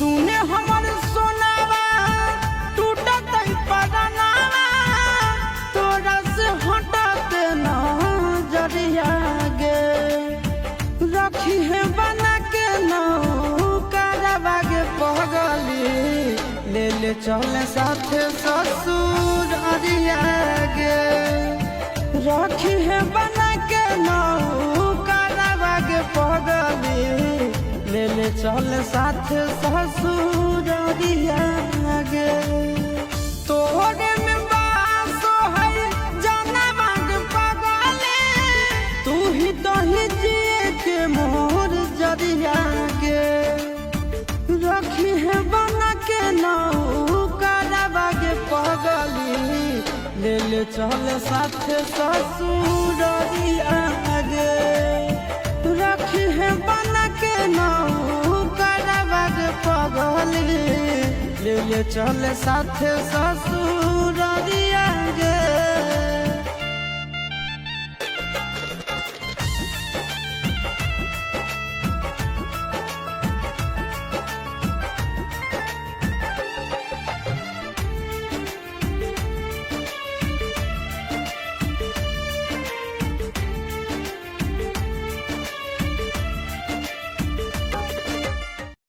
सुने हमर सोनावा टूटत परनावा तोरा से हटत नजरिया गे रखी है बना के नौकरवा गे पगली ले ले चले साथे ससुर अरिया गे रखी है बना के नौकरवा गे पगली ले ले चल साथ ससुर गे तोरे में बासो है जनवा गे पगली तू ही तो ही जिए के मोर जरिया गे रखी है बना के नौकरवा गे पगली ले ले चल साथ ससुर गे रखी है बना के नौकरवा गे पगली ले ले चल साथ ससुर